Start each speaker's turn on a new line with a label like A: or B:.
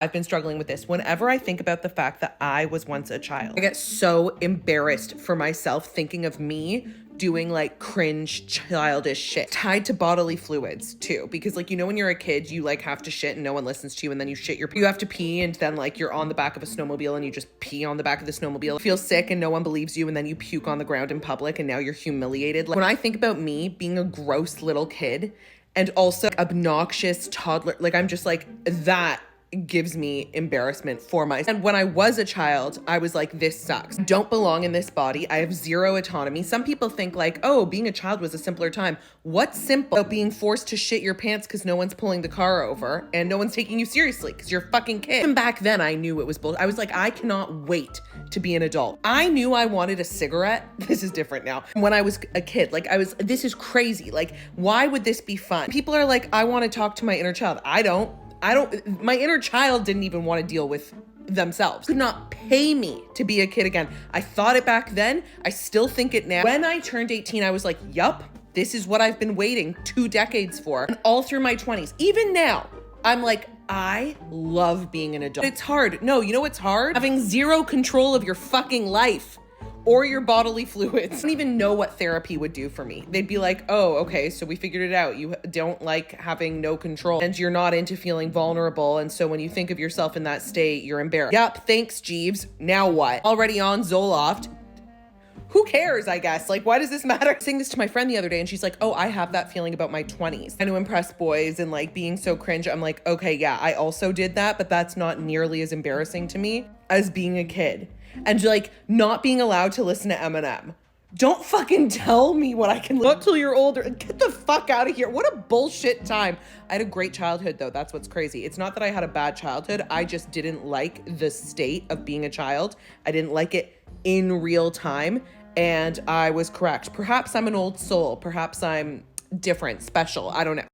A: I've been struggling with this. Whenever I think about the fact that I was once a child, I get so embarrassed for myself thinking of me doing like cringe childish shit tied to bodily fluids too, because like, you know, when you're a kid, you like have to shit and no one listens to you, and then you have to pee, and then like you're on the back of a snowmobile and you just pee on the back of the snowmobile. You feel sick and no one believes you, and then you puke on the ground in public and now you're humiliated. Like, when I think about me being a gross little kid and also obnoxious toddler, like I'm just like, that gives me embarrassment for myself. And when I was a child, I was like, this sucks. Don't belong in this body. I have zero autonomy. Some people think like, oh, being a child was a simpler time. What's simple about being forced to shit your pants because no one's pulling the car over and no one's taking you seriously because you're a fucking kid? Even back then, I knew it was bullshit. I was like, I cannot wait to be an adult. I knew I wanted a cigarette. This is different now. When I was a kid, like this is crazy. Like, why would this be fun? People are like, I want to talk to my inner child. I don't, my inner child didn't even want to deal with themselves. Could not pay me to be a kid again. I thought it back then. I still think it now. When I turned 18, I was like, yup, this is what I've been waiting 2 decades for. And all through my 20s, even now, I'm like, I love being an adult. It's hard. No, you know what's hard? Having zero control of your fucking life or your bodily fluids. I don't even know what therapy would do for me. They'd be like, oh, okay, so we figured it out. You don't like having no control and you're not into feeling vulnerable. And so when you think of yourself in that state, you're embarrassed. Yep, thanks, Jeeves. Now what? Already on Zoloft. Who cares, I guess? Like, why does this matter? I was saying this to my friend the other day and she's like, oh, I have that feeling about my 20s. And to impress boys and like being so cringe. I'm like, okay, yeah, I also did that, but that's not nearly as embarrassing to me as being a kid. And like not being allowed to listen to Eminem. Don't fucking tell me what I can look till you're older. Get the fuck out of here. What a bullshit time. I had a great childhood though. That's what's crazy. It's not that I had a bad childhood. I just didn't like the state of being a child. I didn't like it in real time. And I was correct. Perhaps I'm an old soul. Perhaps I'm different, special. I don't know.